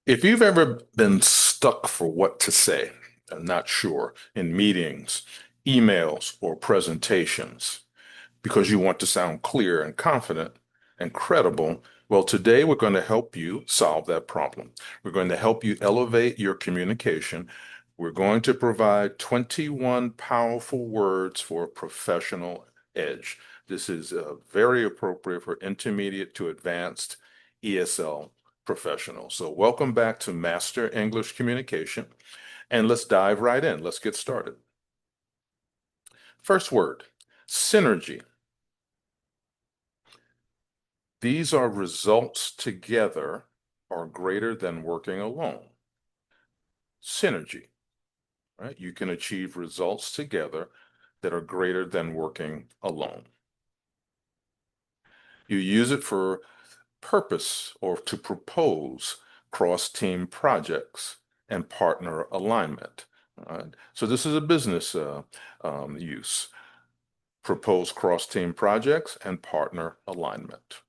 If you've ever been stuck for what to say, and not sure in meetings, emails, or presentations because you want to sound clear and confident and credible, well, today we're going to help you solve that problem. We're going to help you elevate your communication. We're going to provide 21 powerful words for a professional edge. This is very appropriate for intermediate to advanced ESL professionals. So welcome back to Master English Communication, and let's dive right in. Let's get started. First word, synergy. These are results together are greater than working alone. Synergy, right? You can achieve results together that are greater than working alone. You use it for purpose or to propose cross-team projects and partner alignment. Right? So this is a business use. Propose cross-team projects and partner alignment.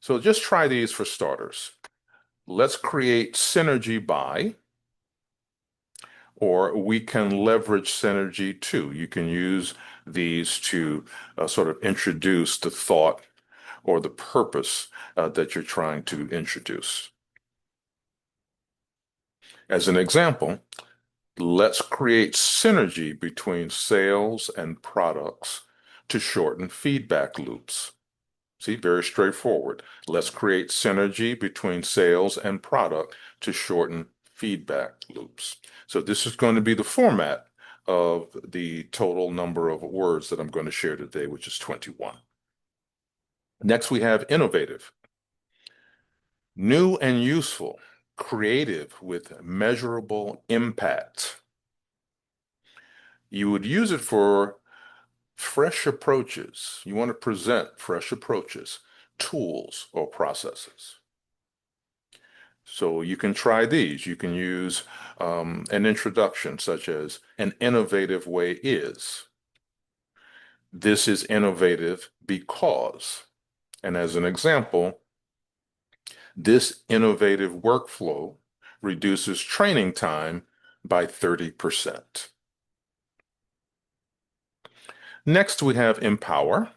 So just try these for starters. Let's create synergy by, or we can leverage synergy to. You can use these to sort of introduce the thought or the purpose that you're trying to introduce. As an example, let's create synergy between sales and products to shorten feedback loops. See, very straightforward. Let's create synergy between sales and product to shorten feedback loops. So this is going to be the format of the total number of words that I'm going to share today, which is 21. Next, we have innovative. New and useful, creative with measurable impact. You would use it for fresh approaches. You want to present fresh approaches, tools, or processes. So you can try these. You can use an introduction such as an innovative way is. This is innovative because. And as an example, this innovative workflow reduces training time by 30%. Next, we have empower.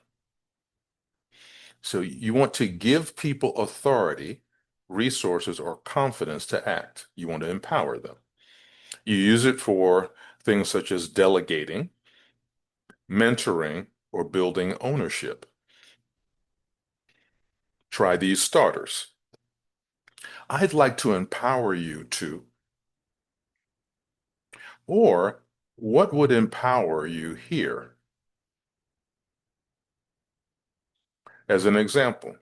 So you want to give people authority, resources, or confidence to act. You want to empower them. You use it for things such as delegating, mentoring, or building ownership. Try these starters. I'd like to empower you to, or what would empower you here? As an example,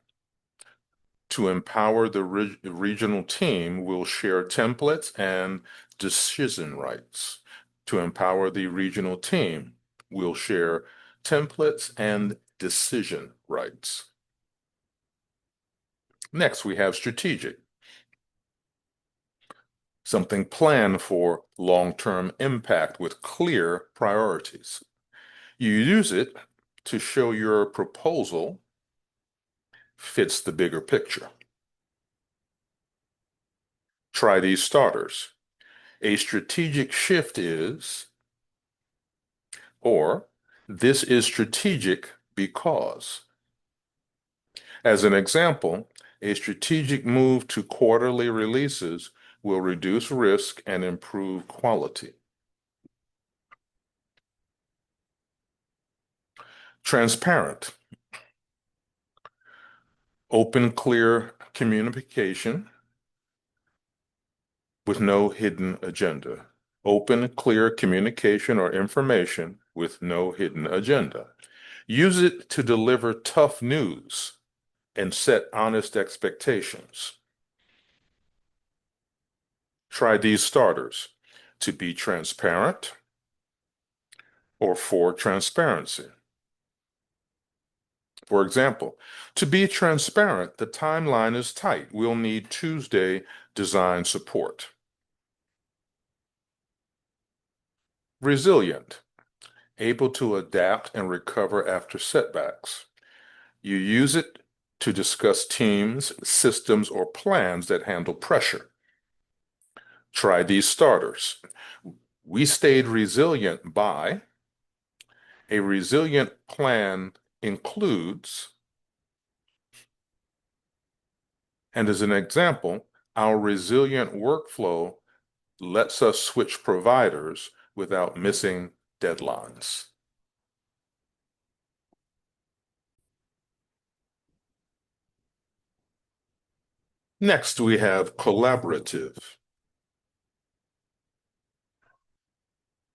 to empower the regional team, we'll share templates and decision rights. To empower the regional team, we'll share templates and decision rights. Next, we have strategic. Something planned for long-term impact with clear priorities. You use it to show your proposal fits the bigger picture. Try these starters. A strategic shift is, or this is strategic because. As an example, a strategic move to quarterly releases will reduce risk and improve quality. Transparent. Open, clear communication with no hidden agenda. Open, clear communication or information with no hidden agenda. Use it to deliver tough news and set honest expectations. Try these starters. To be transparent or for transparency. For example, to be transparent, the timeline is tight. We'll need Tuesday design support. Resilient, able to adapt and recover after setbacks. You use it to discuss teams, systems, or plans that handle pressure. Try these starters. We stayed resilient by a resilient plan includes, and as an example, our resilient workflow lets us switch providers without missing deadlines. Next, we have collaborative.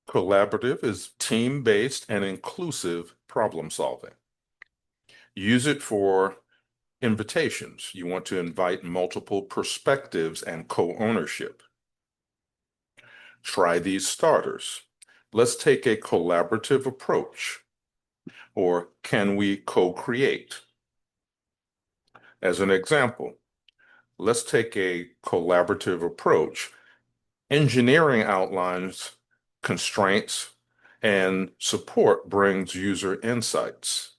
Collaborative is team-based and inclusive problem solving. Use it for invitations. You want to invite multiple perspectives and co-ownership. Try these starters. Let's take a collaborative approach, or can we co-create? As an example, let's take a collaborative approach. Engineering outlines constraints and support brings user insights.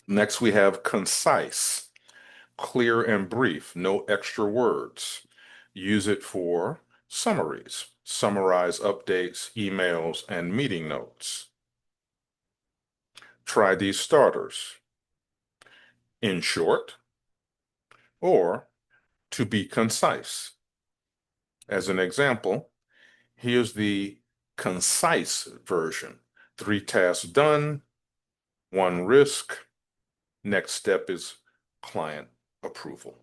Next, we have concise, clear and brief, no extra words. Use it for summaries, summarize updates, emails, and meeting notes. Try these starters. In short, or to be concise. As an example, here's the concise version. 3 tasks done, 1 risk. Next step is client approval.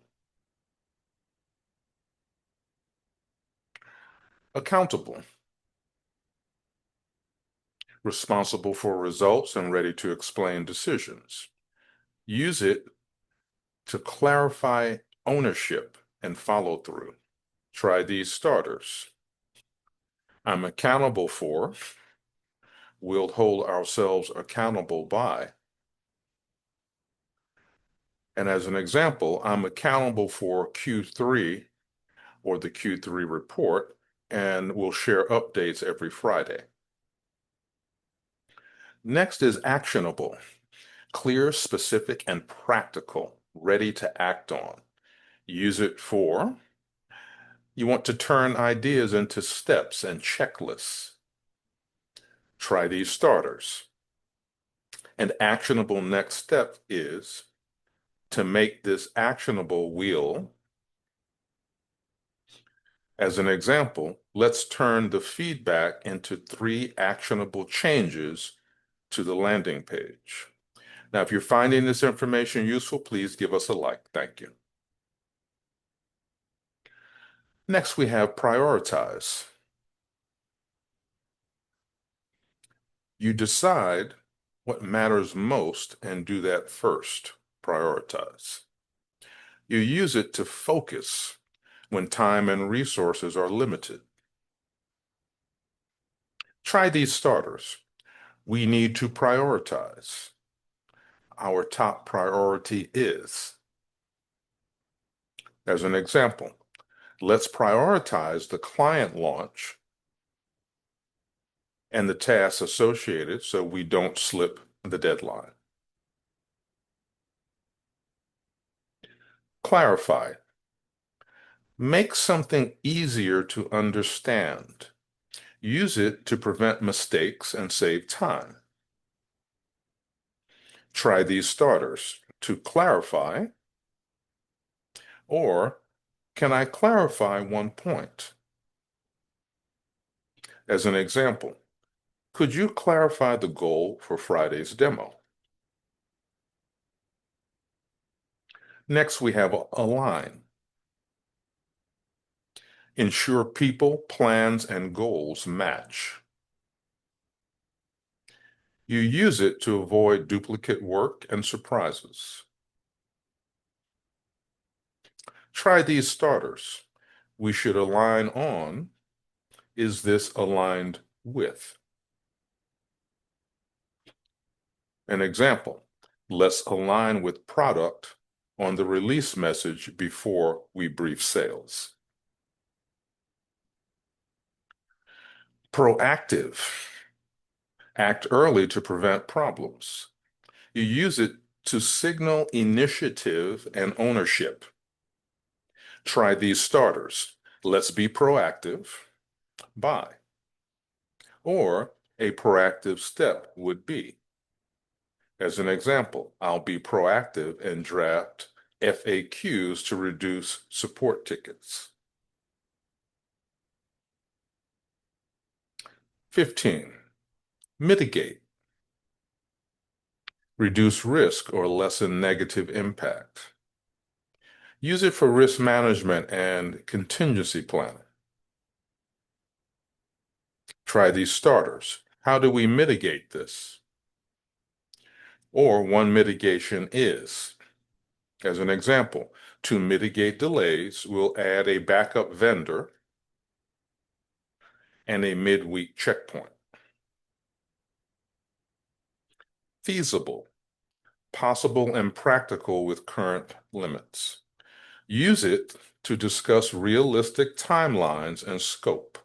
Accountable. Responsible for results and ready to explain decisions. Use it to clarify ownership and follow through. Try these starters. I'm accountable for. We'll hold ourselves accountable by. And as an example, I'm accountable for Q3 or the Q3 report, and we'll share updates every Friday. Next is actionable. Clear, specific, and practical, ready to act on. Use it for, you want to turn ideas into steps and checklists. Try these starters. An actionable next step is to make this actionable wheel. As an example, let's turn the feedback into 3 actionable changes to the landing page. Now, if you're finding this information useful, please give us a like. Thank you. Next, we have prioritize. You decide what matters most and do that first. Prioritize. You use it to focus when time and resources are limited. Try these starters. We need to prioritize. Our top priority is. As an example, let's prioritize the client launch and the tasks associated so we don't slip the deadline. Clarify. Make something easier to understand. Use it to prevent mistakes and save time. Try these starters to clarify, or can I clarify one point? As an example, could you clarify the goal for Friday's demo? Next, we have align. Ensure people, plans, and goals match. You use it to avoid duplicate work and surprises. Try these starters. We should align on, is this aligned with? An example, let's align with product on the release message before we brief sales. Proactive. Act early to prevent problems. You use it to signal initiative and ownership. Try these starters. Let's be proactive by. Or a proactive step would be. As an example, I'll be proactive and draft FAQs to reduce support tickets. 15. Mitigate. Reduce risk or lessen negative impact. Use it for risk management and contingency planning. Try these starters. How do we mitigate this? Or one mitigation is, as an example, to mitigate delays, we'll add a backup vendor and a midweek checkpoint. Feasible, possible and practical with current limits. Use it to discuss realistic timelines and scope.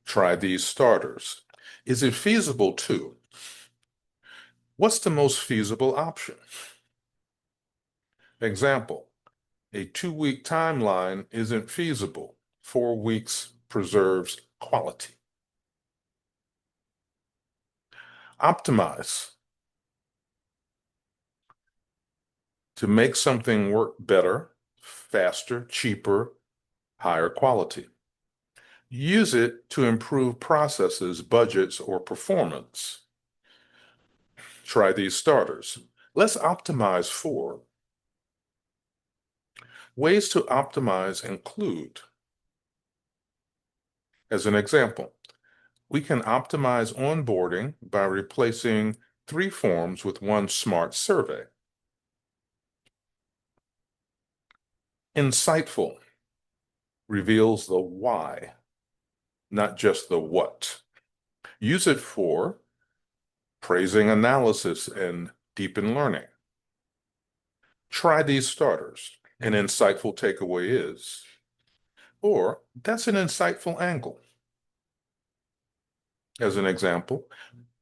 Try these starters. Is it feasible to? What's the most feasible option? Example, a 2-week timeline isn't feasible. 4 weeks preserves quality. Optimize. To make something work better, faster, cheaper, higher quality. Use it to improve processes, budgets, or performance. Try these starters. Let's optimize for. Ways to optimize include, as an example, we can optimize onboarding by replacing 3 forms with 1 smart survey. Insightful reveals the why, not just the what. Use it for praising analysis and deepen learning. Try these starters. An insightful takeaway is, or that's an insightful angle. As an example,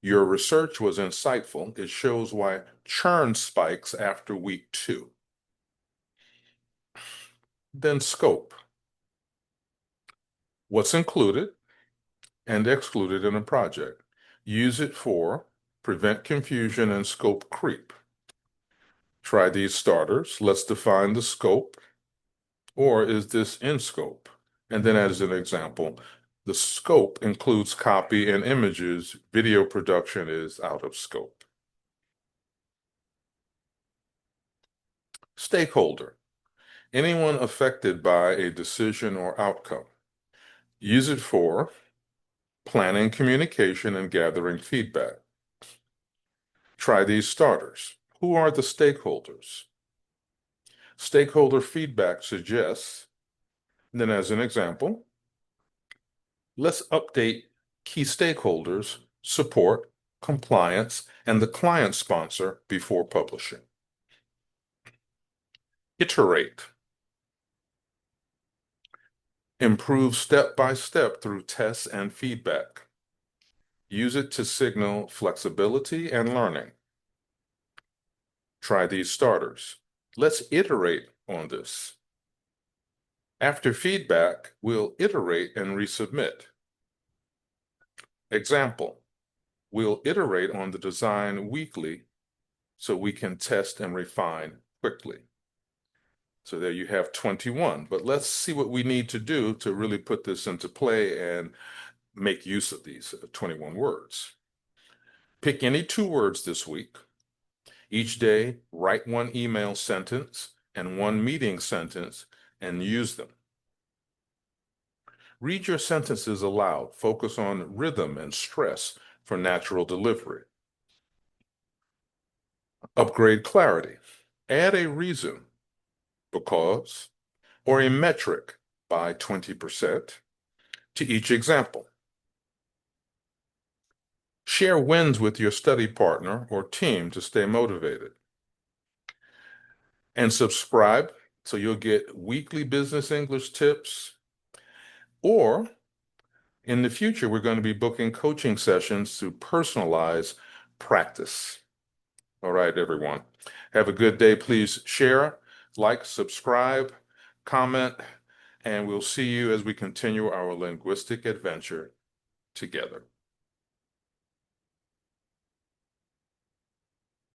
your research was insightful. It shows why churn spikes after week 2. Then scope. What's included and excluded in a project. Use it for prevent confusion and scope creep. Try these starters. Let's define the scope, or is this in scope? And then as an example, the scope includes copy and images. Video production is out of scope. Stakeholder. Anyone affected by a decision or outcome. Use it for planning communication and gathering feedback. Try these starters. Who are the stakeholders? Stakeholder feedback suggests, then as an example, let's update key stakeholders, support, compliance, and the client sponsor before publishing. Iterate. Improve step by step through tests and feedback. Use it to signal flexibility and learning. Try these starters. Let's iterate on this. After feedback, we'll iterate and resubmit. Example, we'll iterate on the design weekly so we can test and refine quickly. So there you have 21, but let's see what we need to do to really put this into play and make use of these 21 words. Pick any 2 words this week. Each day, write 1 email sentence and 1 meeting sentence and use them. Read your sentences aloud. Focus on rhythm and stress for natural delivery. Upgrade clarity. Add a reason, because, or a metric by 20% to each example. Share wins with your study partner or team to stay motivated. And subscribe so you'll get weekly business English tips. Or in the future, we're going to be booking coaching sessions to personalize practice. All right, everyone. Have a good day. Please share, like, subscribe, comment, and we'll see you as we continue our linguistic adventure together.